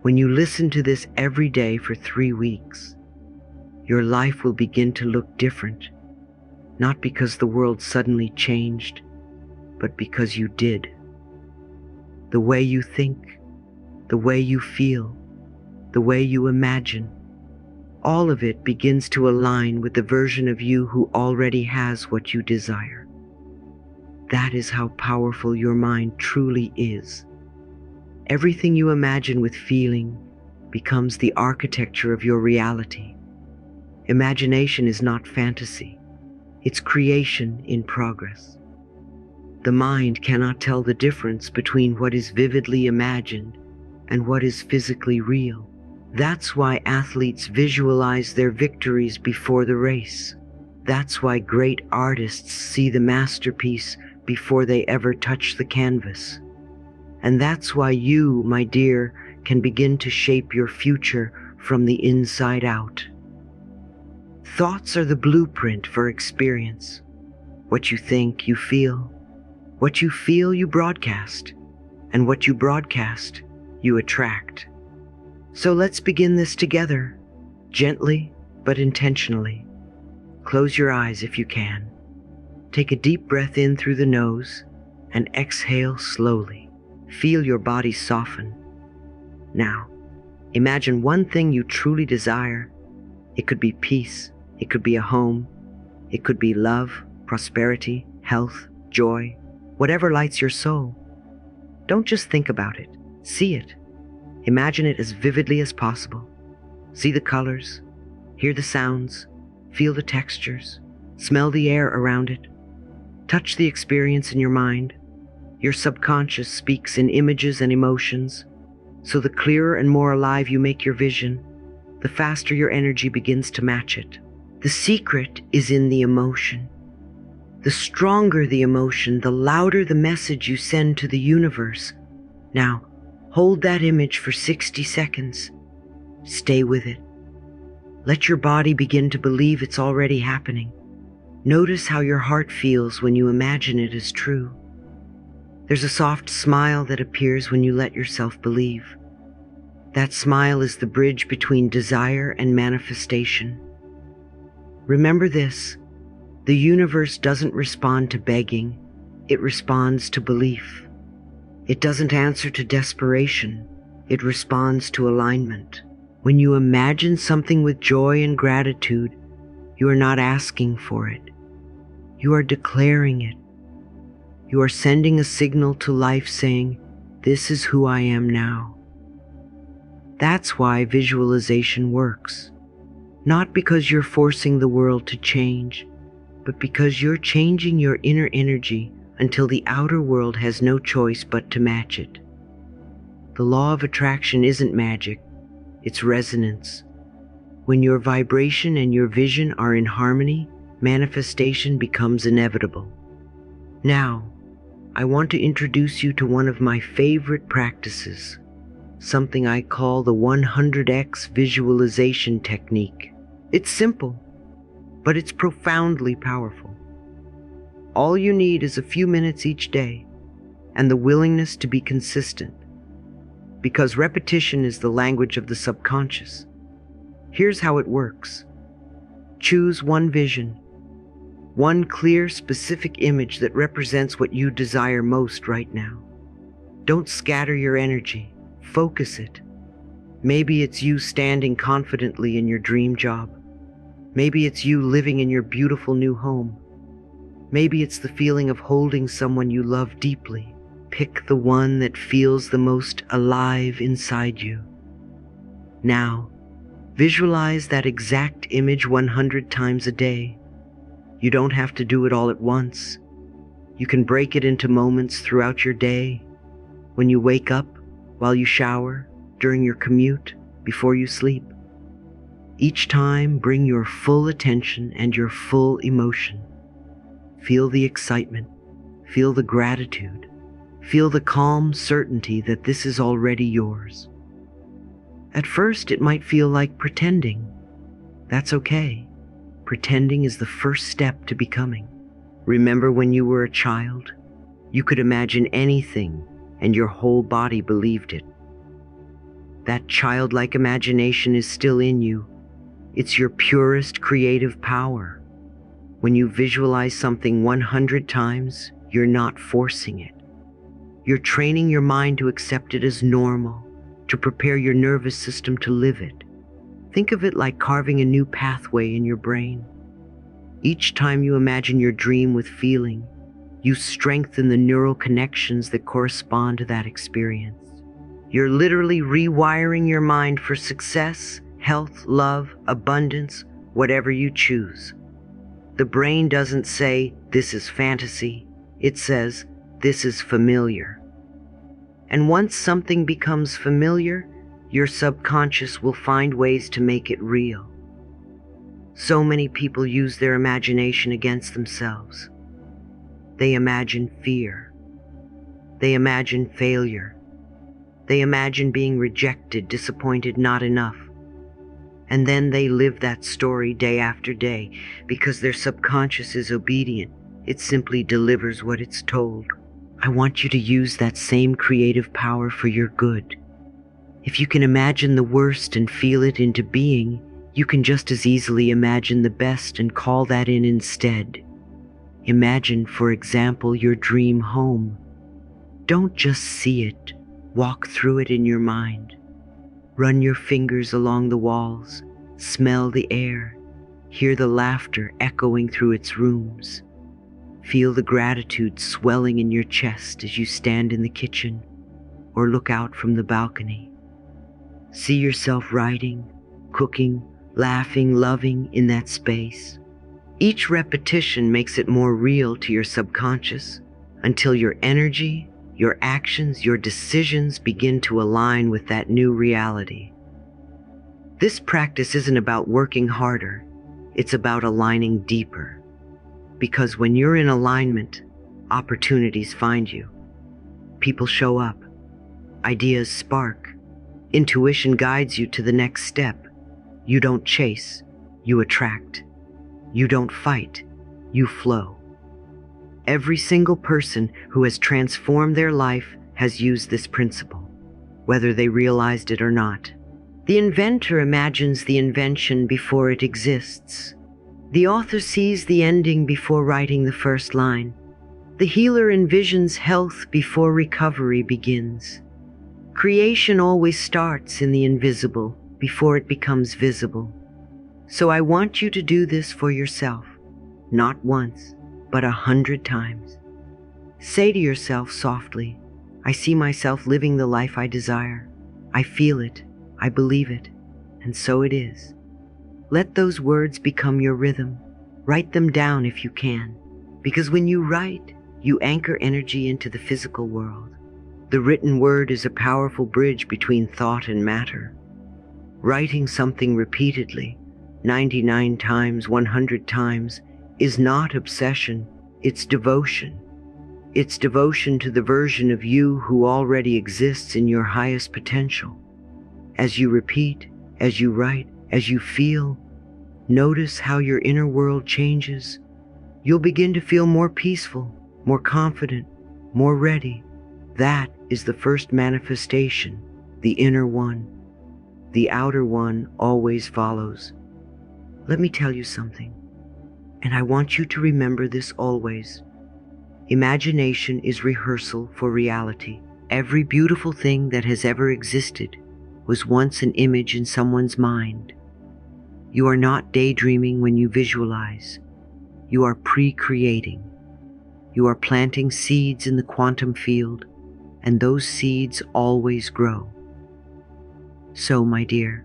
When you listen to this every day for 3 weeks, your life will begin to look different, not because the world suddenly changed, but because you did. The way you think, the way you feel, the way you imagine, all of it begins to align with the version of you who already has what you desire. That is how powerful your mind truly is. Everything you imagine with feeling becomes the architecture of your reality. Imagination is not fantasy. It's creation in progress. The mind cannot tell the difference between what is vividly imagined and what is physically real. That's why athletes visualize their victories before the race. That's why great artists see the masterpiece before they ever touch the canvas. And that's why you, my dear, can begin to shape your future from the inside out. Thoughts are the blueprint for experience. What you think, you feel. What you feel, you broadcast. And what you broadcast, you attract. So let's begin this together, gently but intentionally. Close your eyes if you can. Take a deep breath in through the nose and exhale slowly. Feel your body soften. Now, imagine one thing you truly desire. It could be peace. It could be a home. It could be love, prosperity, health, joy, whatever lights your soul. Don't just think about it. See it. Imagine it as vividly as possible. See the colors, hear the sounds, feel the textures, smell the air around it. Touch the experience in your mind. Your subconscious speaks in images and emotions, so the clearer and more alive you make your vision, the faster your energy begins to match it. The secret is in the emotion. The stronger the emotion, the louder the message you send to the universe. Now, hold that image for 60 seconds. Stay with it. Let your body begin to believe it's already happening. Notice how your heart feels when you imagine it as true. There's a soft smile that appears when you let yourself believe. That smile is the bridge between desire and manifestation. Remember this, the universe doesn't respond to begging, it responds to belief. It doesn't answer to desperation, it responds to alignment. When you imagine something with joy and gratitude, you are not asking for it. You are declaring it. You are sending a signal to life saying, "This is who I am now." That's why visualization works. Not because you're forcing the world to change, but because you're changing your inner energy until the outer world has no choice but to match it. The law of attraction isn't magic, it's resonance. When your vibration and your vision are in harmony, manifestation becomes inevitable. Now, I want to introduce you to one of my favorite practices, something I call the 100x visualization technique. It's simple, but it's profoundly powerful. All you need is a few minutes each day and the willingness to be consistent, because repetition is the language of the subconscious. Here's how it works. Choose one vision, one clear, specific image that represents what you desire most right now. Don't scatter your energy. Focus it. Maybe it's you standing confidently in your dream job. Maybe it's you living in your beautiful new home. Maybe it's the feeling of holding someone you love deeply. Pick the one that feels the most alive inside you. Now, visualize that exact image 100 times a day. You don't have to do it all at once. You can break it into moments throughout your day, when you wake up, while you shower, during your commute, before you sleep. Each time, bring your full attention and your full emotion. Feel the excitement, feel the gratitude, feel the calm certainty that this is already yours. At first, it might feel like pretending. That's okay. Pretending is the first step to becoming. Remember when you were a child? You could imagine anything, and your whole body believed it. That childlike imagination is still in you. It's your purest creative power. When you visualize something 100 times, you're not forcing it. You're training your mind to accept it as normal, to prepare your nervous system to live it. Think of it like carving a new pathway in your brain. Each time you imagine your dream with feeling, you strengthen the neural connections that correspond to that experience. You're literally rewiring your mind for success, health, love, abundance, whatever you choose. The brain doesn't say, "This is fantasy." It says, "This is familiar." And once something becomes familiar, your subconscious will find ways to make it real. So many people use their imagination against themselves. They imagine fear. They imagine failure. They imagine being rejected, disappointed, not enough. And then they live that story day after day because their subconscious is obedient. It simply delivers what it's told. I want you to use that same creative power for your good. If you can imagine the worst and feel it into being, you can just as easily imagine the best and call that in instead. Imagine, for example, your dream home. Don't just see it. Walk through it in your mind. Run your fingers along the walls. Smell the air. Hear the laughter echoing through its rooms. Feel the gratitude swelling in your chest as you stand in the kitchen or look out from the balcony. See yourself writing, cooking, laughing, loving in that space. Each repetition makes it more real to your subconscious until your energy, your actions, your decisions begin to align with that new reality. This practice isn't about working harder, it's about aligning deeper. Because when you're in alignment, opportunities find you. People show up. Ideas spark. Intuition guides you to the next step. You don't chase, you attract. You don't fight, you flow. Every single person who has transformed their life has used this principle, whether they realized it or not. The inventor imagines the invention before it exists. The author sees the ending before writing the first line. The healer envisions health before recovery begins. Creation always starts in the invisible before it becomes visible. So I want you to do this for yourself, not once, but 100 times. Say to yourself softly, "I see myself living the life I desire. I feel it, I believe it, and so it is." Let those words become your rhythm. Write them down if you can, because when you write, you anchor energy into the physical world. The written word is a powerful bridge between thought and matter. Writing something repeatedly, 99 times, 100 times, is not obsession, it's devotion. It's devotion to the version of you who already exists in your highest potential. As you repeat, as you write, as you feel, notice how your inner world changes. You'll begin to feel more peaceful, more confident, more ready. That is the first manifestation, the inner one. The outer one always follows. Let me tell you something, and I want you to remember this always. Imagination is rehearsal for reality. Every beautiful thing that has ever existed was once an image in someone's mind. You are not daydreaming when you visualize. You are pre-creating. You are planting seeds in the quantum field, and those seeds always grow. So, my dear,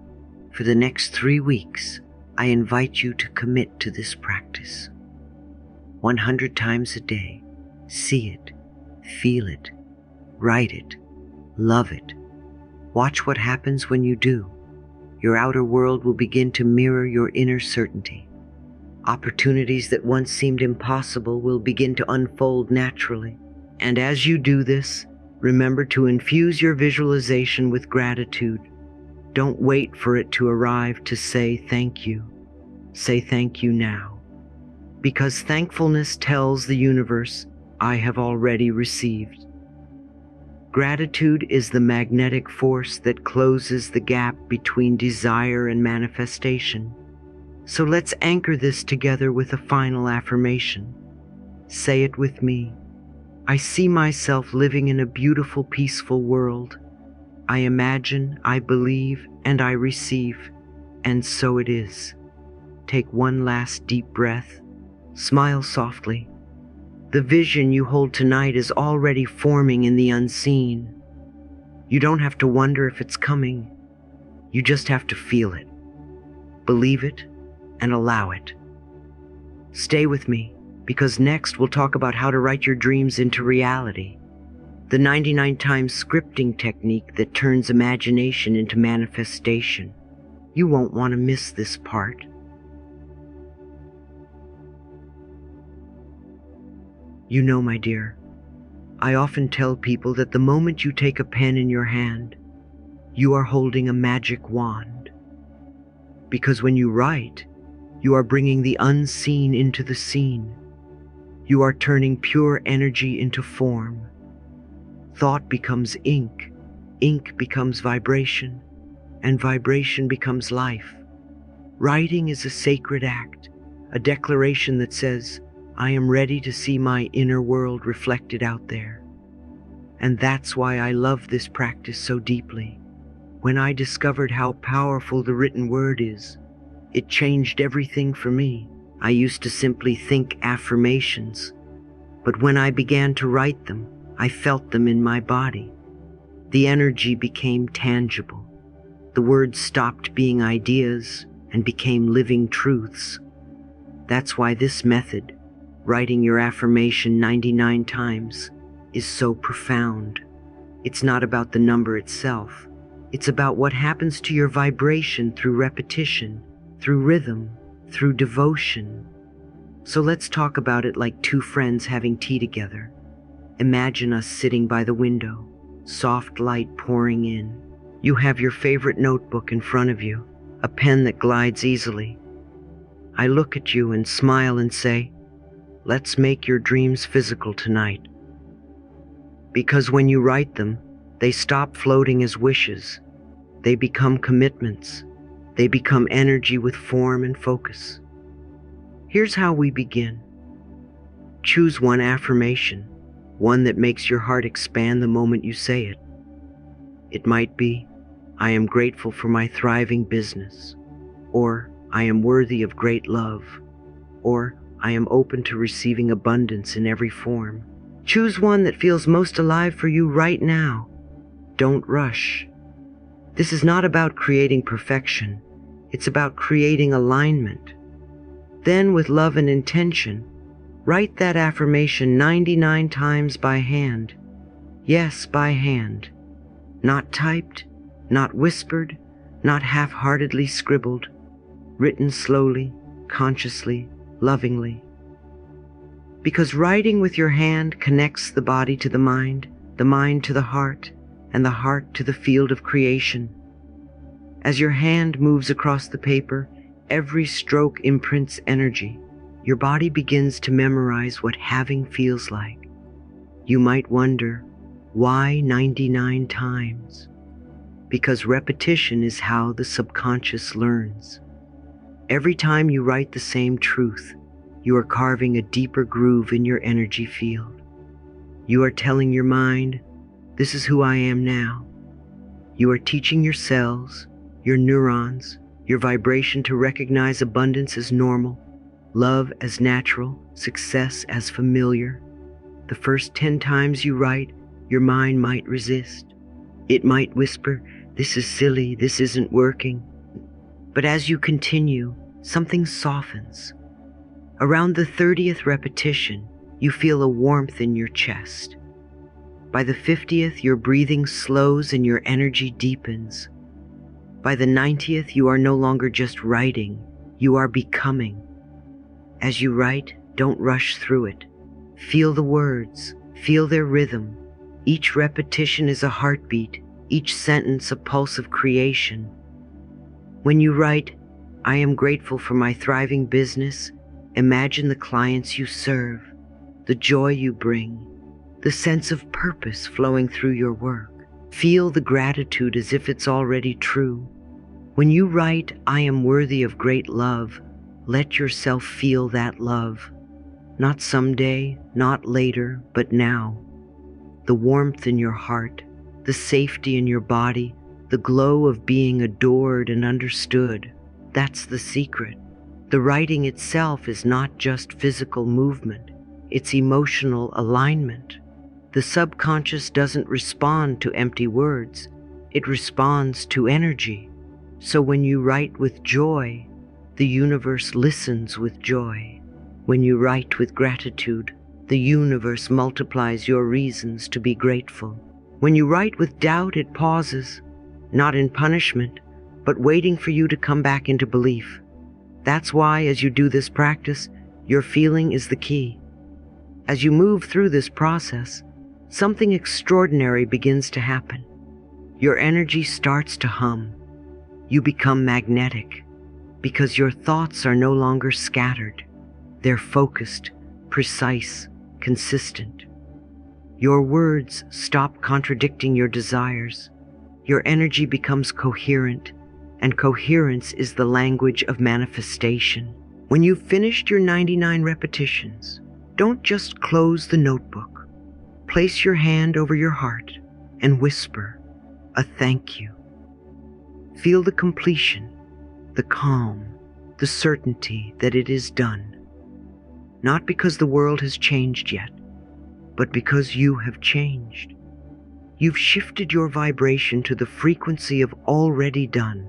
for the next 3 weeks, I invite you to commit to this practice. 100 times a day, see it, feel it, write it, love it. Watch what happens when you do. Your outer world will begin to mirror your inner certainty. Opportunities that once seemed impossible will begin to unfold naturally. And as you do this, remember to infuse your visualization with gratitude. Don't wait for it to arrive to say thank you. Say thank you now. Because thankfulness tells the universe, I have already received. Gratitude is the magnetic force that closes the gap between desire and manifestation. So let's anchor this together with a final affirmation. Say it with me. I see myself living in a beautiful, peaceful world. I imagine, I believe, and I receive, and so it is. Take one last deep breath. Smile softly. The vision you hold tonight is already forming in the unseen. You don't have to wonder if it's coming. You just have to feel it, believe it, and allow it. Stay with me, because next we'll talk about how to write your dreams into reality. The 99 times scripting technique that turns imagination into manifestation. You won't want to miss this part. You know, my dear, I often tell people that the moment you take a pen in your hand, you are holding a magic wand. Because when you write, you are bringing the unseen into the seen. You are turning pure energy into form. Thought becomes ink, ink becomes vibration, and vibration becomes life. Writing is a sacred act, a declaration that says, I am ready to see my inner world reflected out there. And that's why I love this practice so deeply. When I discovered how powerful the written word is, it changed everything for me. I used to simply think affirmations, but when I began to write them, I felt them in my body. The energy became tangible. The words stopped being ideas and became living truths. That's why this method, writing your affirmation 99 times, is so profound. It's not about the number itself. It's about what happens to your vibration through repetition, through rhythm, through devotion. So let's talk about it like two friends having tea together. Imagine us sitting by the window, soft light pouring in. You have your favorite notebook in front of you, a pen that glides easily. I look at you and smile and say, let's make your dreams physical tonight. Because when you write them, they stop floating as wishes. They become commitments. They become energy with form and focus. Here's how we begin. Choose one affirmation, one that makes your heart expand the moment you say it. It might be, I am grateful for my thriving business, or I am worthy of great love, or I am open to receiving abundance in every form. Choose one that feels most alive for you right now. Don't rush. This is not about creating perfection. It's about creating alignment. Then, with love and intention, write that affirmation 99 times by hand. Yes, by hand. Not typed, not whispered, not half-heartedly scribbled. Written slowly, consciously, lovingly. Because writing with your hand connects the body to the mind to the heart, and the heart to the field of creation. As your hand moves across the paper, every stroke imprints energy. Your body begins to memorize what having feels like. You might wonder, why 99 times? Because repetition is how the subconscious learns. Every time you write the same truth, you are carving a deeper groove in your energy field. You are telling your mind, this is who I am now. You are teaching your cells, your neurons, your vibration to recognize abundance as normal, love as natural, success as familiar. The first 10 times you write, your mind might resist. It might whisper, this is silly, this isn't working. But as you continue, something softens. Around the 30th repetition, you feel a warmth in your chest. By the 50th, your breathing slows and your energy deepens. By the 90th, you are no longer just writing, you are becoming. As you write, don't rush through it. Feel the words, feel their rhythm. Each repetition is a heartbeat, each sentence a pulse of creation. When you write, I am grateful for my thriving business, imagine the clients you serve, the joy you bring, the sense of purpose flowing through your work. Feel the gratitude as if it's already true. When you write, "I am worthy of great love," let yourself feel that love. Not someday, not later, but now. The warmth in your heart, the safety in your body, the glow of being adored and understood. That's the secret. The writing itself is not just physical movement, it's emotional alignment. The subconscious doesn't respond to empty words, it responds to energy. So when you write with joy, the universe listens with joy. When you write with gratitude, the universe multiplies your reasons to be grateful. When you write with doubt, it pauses, not in punishment, but waiting for you to come back into belief. That's why, as you do this practice, your feeling is the key. As you move through this process, something extraordinary begins to happen. Your energy starts to hum. You become magnetic because your thoughts are no longer scattered. They're focused, precise, consistent. Your words stop contradicting your desires. Your energy becomes coherent, and coherence is the language of manifestation. When you've finished your 99 repetitions, don't just close the notebook. Place your hand over your heart and whisper a thank you. Feel the completion, the calm, the certainty that it is done. Not because the world has changed yet, but because you have changed. You've shifted your vibration to the frequency of already done.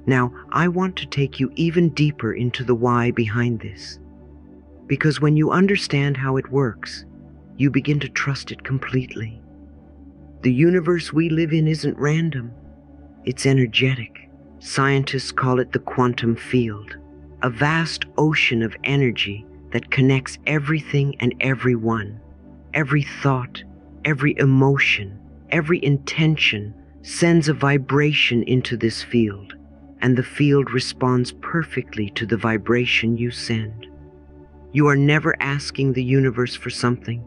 Now, I want to take you even deeper into the why behind this. Because when you understand how it works, you begin to trust it completely. The universe we live in isn't random. It's energetic. Scientists call it the quantum field, a vast ocean of energy that connects everything and everyone. Every thought, every emotion, every intention sends a vibration into this field, and the field responds perfectly to the vibration you send. You are never asking the universe for something.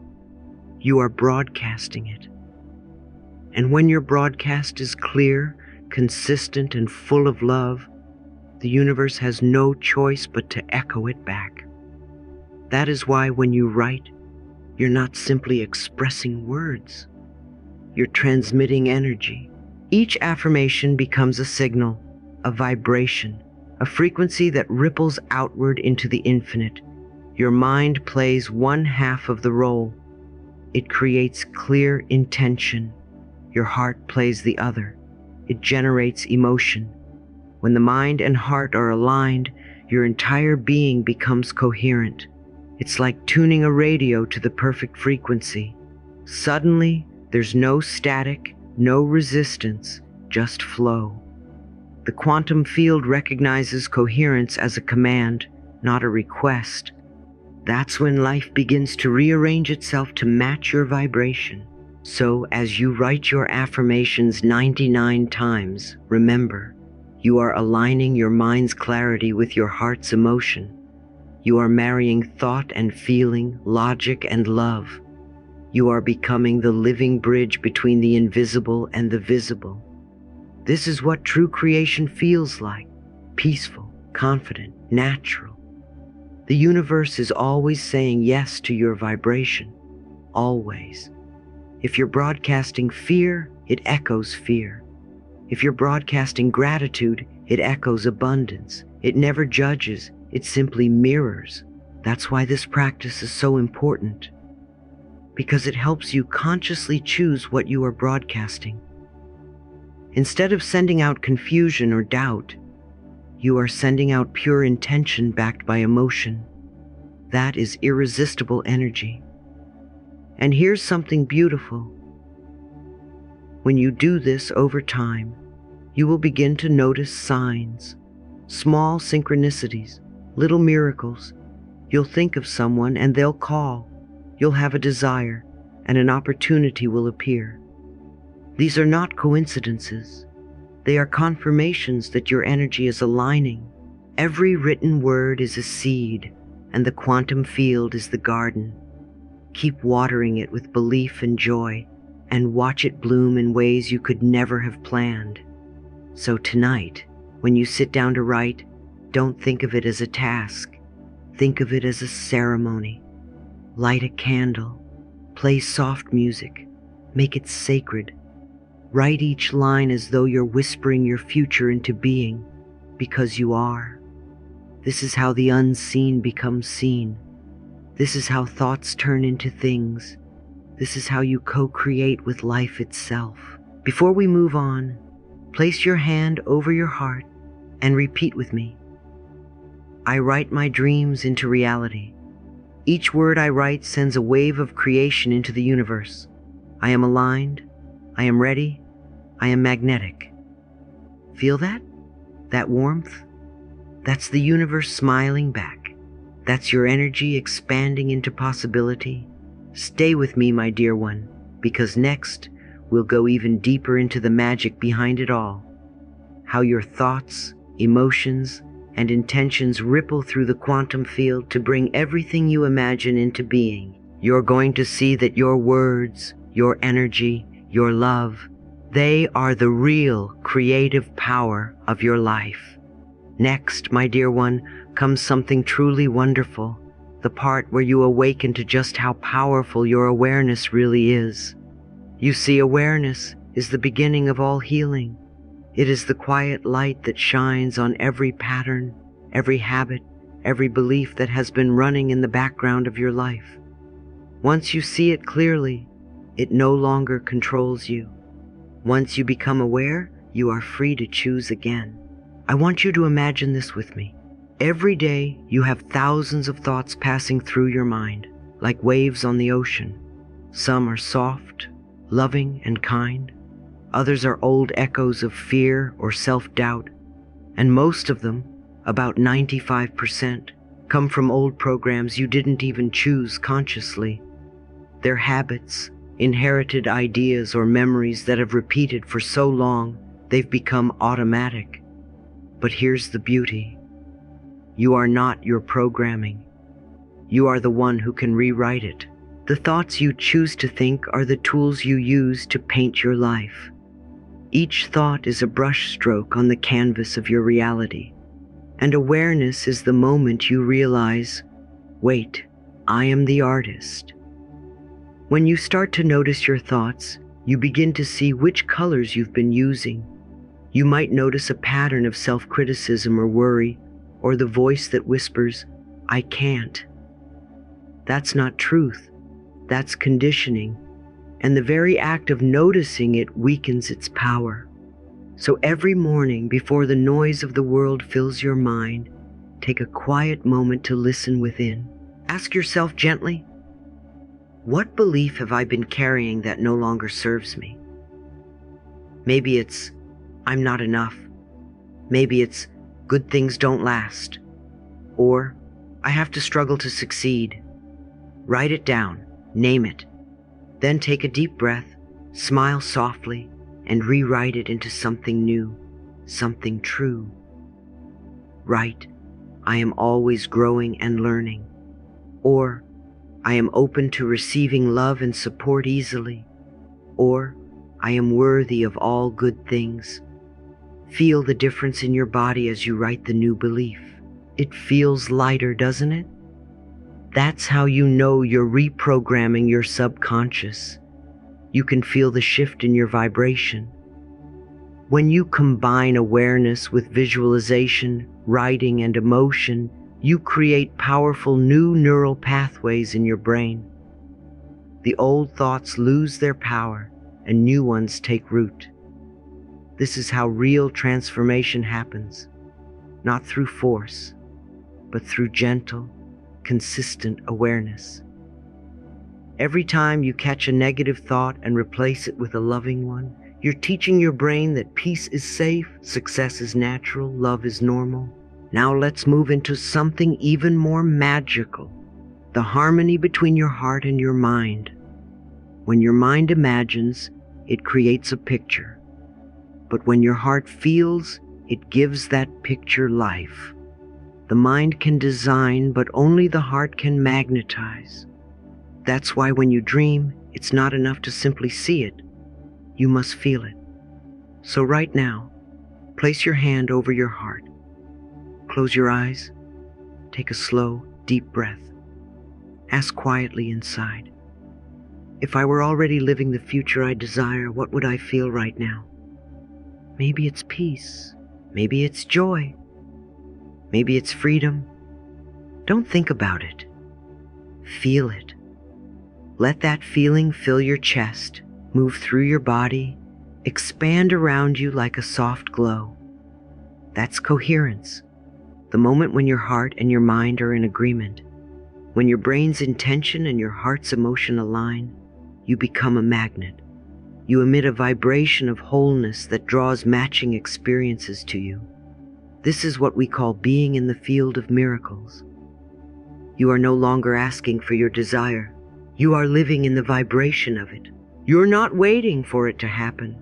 You are broadcasting it. And when your broadcast is clear, consistent, and full of love, the universe has no choice but to echo it back. That is why when you write, you're not simply expressing words. You're transmitting energy. Each affirmation becomes a signal, a vibration, a frequency that ripples outward into the infinite. Your mind plays one half of the role. It creates clear intention. Your heart plays the other. It generates emotion. When the mind and heart are aligned, your entire being becomes coherent. It's like tuning a radio to the perfect frequency. Suddenly, there's no static, no resistance, just flow. The quantum field recognizes coherence as a command, not a request. That's when life begins to rearrange itself to match your vibration. So, as you write your affirmations 99 times, remember, you are aligning your mind's clarity with your heart's emotion. You are marrying thought and feeling, logic and love. You are becoming the living bridge between the invisible and the visible. This is what true creation feels like: peaceful, confident, natural. The universe is always saying yes to your vibration. Always. If you're broadcasting fear, it echoes fear. If you're broadcasting gratitude, it echoes abundance. It never judges, it simply mirrors. That's why this practice is so important. Because it helps you consciously choose what you are broadcasting. Instead of sending out confusion or doubt, you are sending out pure intention backed by emotion. That is irresistible energy. And here's something beautiful. When you do this over time, you will begin to notice signs, small synchronicities, little miracles. You'll think of someone and they'll call. You'll have a desire and an opportunity will appear. These are not coincidences. They are confirmations that your energy is aligning. Every written word is a seed, and the quantum field is the garden. Keep watering it with belief and joy, and watch it bloom in ways you could never have planned. So tonight, when you sit down to write, don't think of it as a task. Think of it as a ceremony. Light a candle, play soft music, make it sacred. Write each line as though you're whispering your future into being, because you are. This is how the unseen becomes seen. This is how thoughts turn into things. This is how you co-create with life itself. Before we move on, place your hand over your heart and repeat with me. I write my dreams into reality. Each word I write sends a wave of creation into the universe. I am aligned. I am ready. I am magnetic. Feel that? That warmth? That's the universe smiling back. That's your energy expanding into possibility. Stay with me, my dear one, because next we'll go even deeper into the magic behind it all. How your thoughts, emotions, and intentions ripple through the quantum field to bring everything you imagine into being. You're going to see that your words, your energy, your love, they are the real creative power of your life. Next, my dear one, comes something truly wonderful, the part where you awaken to just how powerful your awareness really is. You see, awareness is the beginning of all healing. It is the quiet light that shines on every pattern, every habit, every belief that has been running in the background of your life. Once you see it clearly, it no longer controls you. Once you become aware, you are free to choose again. I want you to imagine this with me. Every day, you have thousands of thoughts passing through your mind, like waves on the ocean. Some are soft, loving, and kind. Others are old echoes of fear or self-doubt. And most of them, about 95%, come from old programs you didn't even choose consciously. They're habits, inherited ideas, or memories that have repeated for so long, they've become automatic. But here's the beauty. You are not your programming. You are the one who can rewrite it. The thoughts you choose to think are the tools you use to paint your life. Each thought is a brush stroke on the canvas of your reality. And awareness is the moment you realize, wait, I am the artist. When you start to notice your thoughts, you begin to see which colors you've been using. You might notice a pattern of self-criticism or worry, or the voice that whispers, I can't. That's not truth. That's conditioning. And the very act of noticing it weakens its power. So every morning, before the noise of the world fills your mind, take a quiet moment to listen within. Ask yourself gently, what belief have I been carrying that no longer serves me? Maybe it's, I'm not enough. Maybe it's, good things don't last. Or, I have to struggle to succeed. Write it down, name it. Then take a deep breath, smile softly, and rewrite it into something new, something true. Write, I am always growing and learning. Or, I am open to receiving love and support easily. Or, I am worthy of all good things. Feel the difference in your body as you write the new belief. It feels lighter, doesn't it? That's how you know you're reprogramming your subconscious. You can feel the shift in your vibration. When you combine awareness with visualization, writing, and emotion, you create powerful new neural pathways in your brain. The old thoughts lose their power and new ones take root. This is how real transformation happens, not through force, but through gentle, consistent awareness. Every time you catch a negative thought and replace it with a loving one, you're teaching your brain that peace is safe, success is natural, love is normal. Now let's move into something even more magical, the harmony between your heart and your mind. When your mind imagines, it creates a picture. But when your heart feels, it gives that picture life. The mind can design, but only the heart can magnetize. That's why when you dream, it's not enough to simply see it. You must feel it. So right now, place your hand over your heart. Close your eyes. Take a slow, deep breath. Ask quietly inside, if I were already living the future I desire, what would I feel right now? Maybe it's peace. Maybe it's joy. Maybe it's freedom. Don't think about it. Feel it. Let that feeling fill your chest, move through your body, expand around you like a soft glow. That's coherence. The moment when your heart and your mind are in agreement. When your brain's intention and your heart's emotion align, you become a magnet. You emit a vibration of wholeness that draws matching experiences to you. This is what we call being in the field of miracles. You are no longer asking for your desire. You are living in the vibration of it. You're not waiting for it to happen.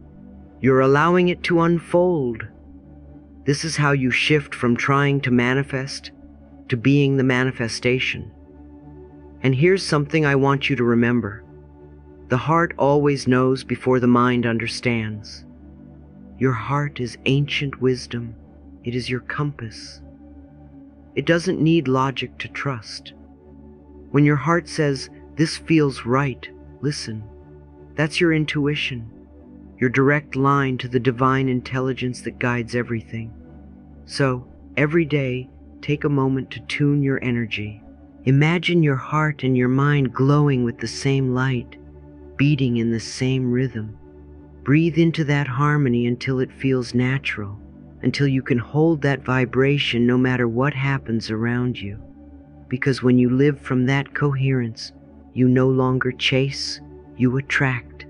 You're allowing it to unfold. This is how you shift from trying to manifest to being the manifestation. And here's something I want you to remember. The heart always knows before the mind understands. Your heart is ancient wisdom. It is your compass. It doesn't need logic to trust. When your heart says, "This feels right," listen. That's your intuition, your direct line to the divine intelligence that guides everything. So, every day, take a moment to tune your energy. Imagine your heart and your mind glowing with the same light, beating in the same rhythm. Breathe into that harmony until it feels natural, until you can hold that vibration no matter what happens around you. Because when you live from that coherence, you no longer chase, you attract.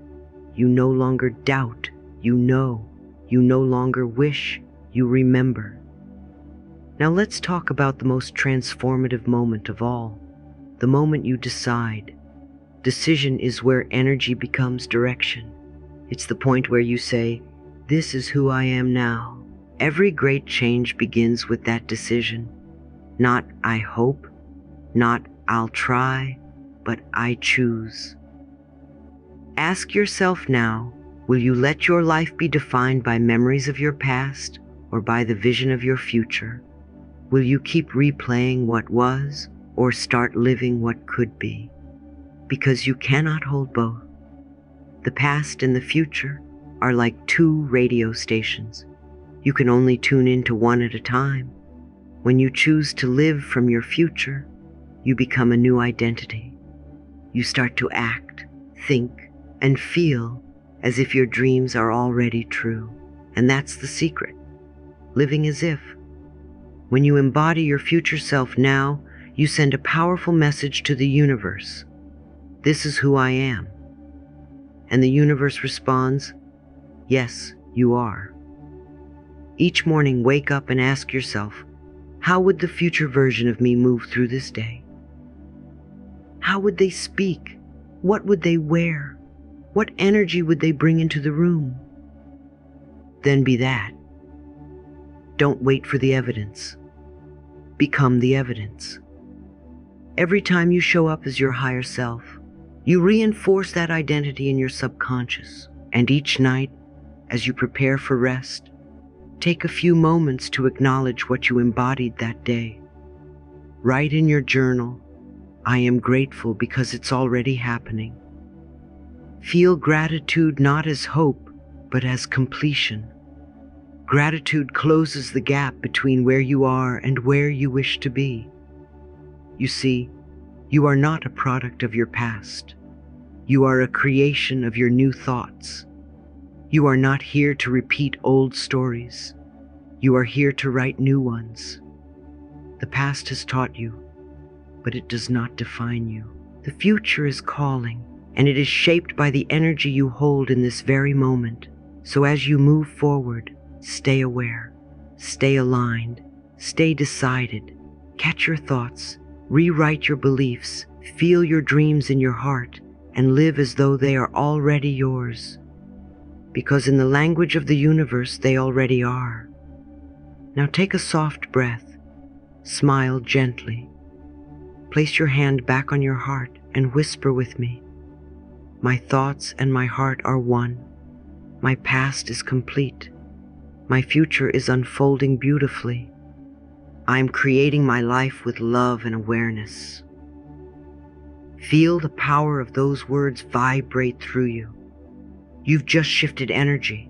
You no longer doubt, you know. You no longer wish, you remember. Now let's talk about the most transformative moment of all, the moment you decide. Decision is where energy becomes direction. It's the point where you say, "This is who I am now." Every great change begins with that decision. Not "I hope," not "I'll try," but "I choose." Ask yourself now, will you let your life be defined by memories of your past or by the vision of your future? Will you keep replaying what was or start living what could be? Because you cannot hold both. The past and the future are like two radio stations. You can only tune into one at a time. When you choose to live from your future, you become a new identity. You start to act, think, and feel as if your dreams are already true. And that's the secret. Living as if. When you embody your future self now, you send a powerful message to the universe. This is who I am. And the universe responds, yes, you are. Each morning, wake up and ask yourself, how would the future version of me move through this day? How would they speak? What would they wear? What energy would they bring into the room? Then be that. Don't wait for the evidence. Become the evidence. Every time you show up as your higher self, you reinforce that identity in your subconscious. And each night, as you prepare for rest, take a few moments to acknowledge what you embodied that day. Write in your journal, I am grateful because it's already happening. Feel gratitude not as hope, but as completion. Gratitude closes the gap between where you are and where you wish to be. You see, you are not a product of your past. You are a creation of your new thoughts. You are not here to repeat old stories. You are here to write new ones. The past has taught you, but it does not define you. The future is calling, and it is shaped by the energy you hold in this very moment. So as you move forward, stay aware, stay aligned, stay decided, catch your thoughts, rewrite your beliefs, feel your dreams in your heart, and live as though they are already yours. Because in the language of the universe, they already are. Now take a soft breath, smile gently, place your hand back on your heart, and whisper with me. My thoughts and my heart are one. My past is complete. My future is unfolding beautifully. I am creating my life with love and awareness. Feel the power of those words vibrate through you. You've just shifted energy,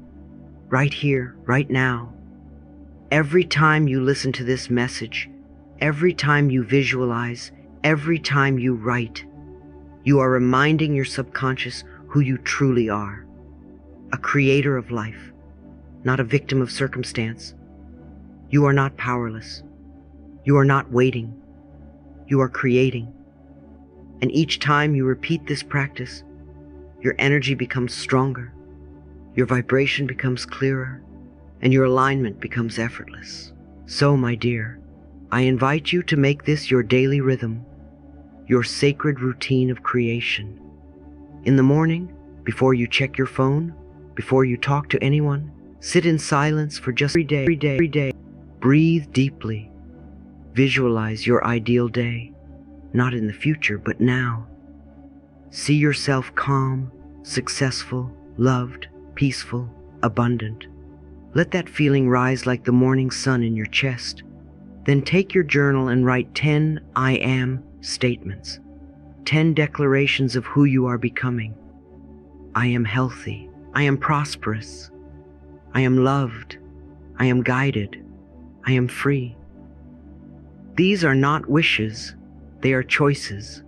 right here, right now. Every time you listen to this message, every time you visualize, every time you write, you are reminding your subconscious who you truly are. A creator of life, not a victim of circumstance. You are not powerless. You are not waiting. You are creating. And each time you repeat this practice, your energy becomes stronger, your vibration becomes clearer, and your alignment becomes effortless. So, my dear, I invite you to make this your daily rhythm, your sacred routine of creation. In the morning, before you check your phone, before you talk to anyone, sit in silence for just every day. Breathe deeply. Visualize your ideal day, not in the future, but now. See yourself calm, successful, loved, peaceful, abundant. Let that feeling rise like the morning sun in your chest. Then take your journal and write 10 I am statements, 10 declarations of who you are becoming. I am healthy. I am prosperous. I am loved. I am guided. I am free. These are not wishes, they are choices.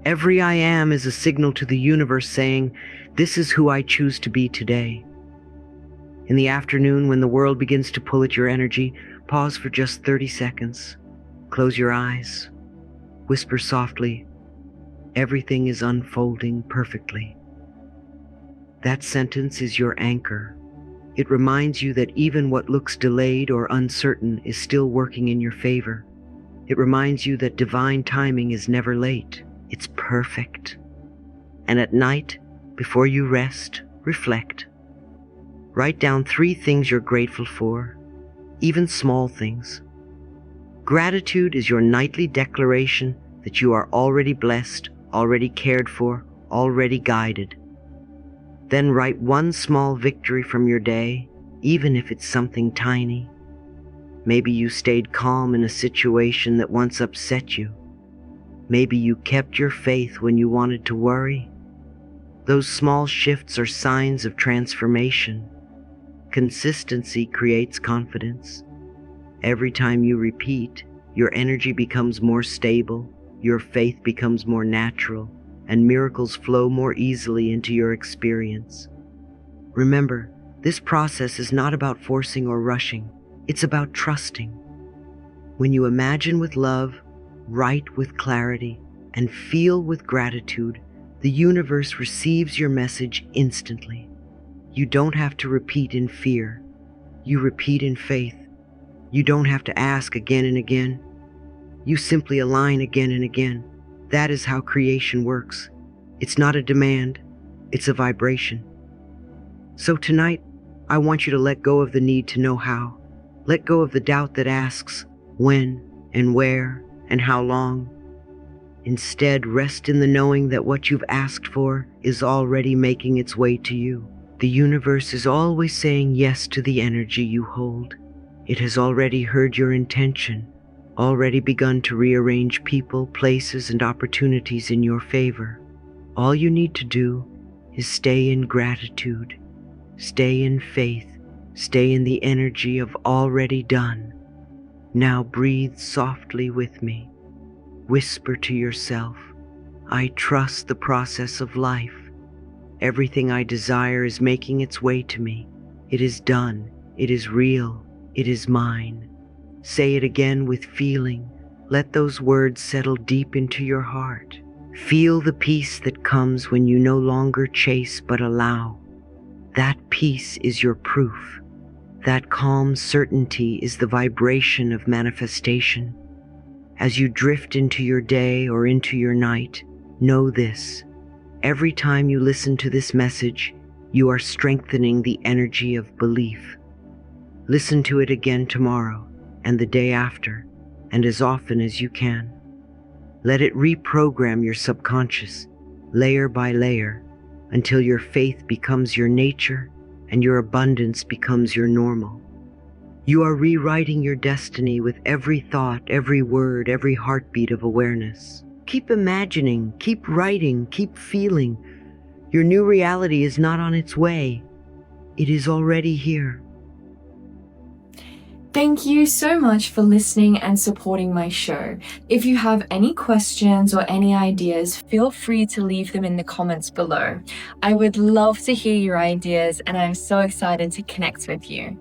Every I am is a signal to the universe saying, this is who I choose to be today. In the afternoon, when the world begins to pull at your energy, pause for just 30 seconds. Close your eyes. Whisper softly, everything is unfolding perfectly. That sentence is your anchor. It reminds you that even what looks delayed or uncertain is still working in your favor. It reminds you that divine timing is never late. It's perfect. And at night, before you rest, reflect. Write down 3 things you're grateful for, even small things. Gratitude is your nightly declaration that you are already blessed, already cared for, already guided. Then write 1 small victory from your day, even if it's something tiny. Maybe you stayed calm in a situation that once upset you. Maybe you kept your faith when you wanted to worry. Those small shifts are signs of transformation. Consistency creates confidence. Every time you repeat, your energy becomes more stable, your faith becomes more natural, and miracles flow more easily into your experience. Remember, this process is not about forcing or rushing. It's about trusting. When you imagine with love, write with clarity, and feel with gratitude, the universe receives your message instantly. You don't have to repeat in fear. You repeat in faith. You don't have to ask again and again. You simply align again and again. That is how creation works. It's not a demand, it's a vibration. So tonight, I want you to let go of the need to know how. Let go of the doubt that asks when and where and how long. Instead, rest in the knowing that what you've asked for is already making its way to you. The universe is always saying yes to the energy you hold. It has already heard your intention, already begun to rearrange people, places, and opportunities in your favor. All you need to do is stay in gratitude, stay in faith, stay in the energy of already done. Now breathe softly with me. Whisper to yourself, I trust the process of life. Everything I desire is making its way to me. It is done. It is real. It is mine. Say it again with feeling. Let those words settle deep into your heart. Feel the peace that comes when you no longer chase but allow. That peace is your proof. That calm certainty is the vibration of manifestation. As you drift into your day or into your night, know this. Every time you listen to this message, you are strengthening the energy of belief. Listen to it again tomorrow and the day after, and as often as you can. Let it reprogram your subconscious, layer by layer, until your faith becomes your nature and your abundance becomes your normal. You are rewriting your destiny with every thought, every word, every heartbeat of awareness. Keep imagining, keep writing, keep feeling. Your new reality is not on its way. It is already here. Thank you so much for listening and supporting my show. If you have any questions or any ideas, feel free to leave them in the comments below. I would love to hear your ideas, and I'm so excited to connect with you.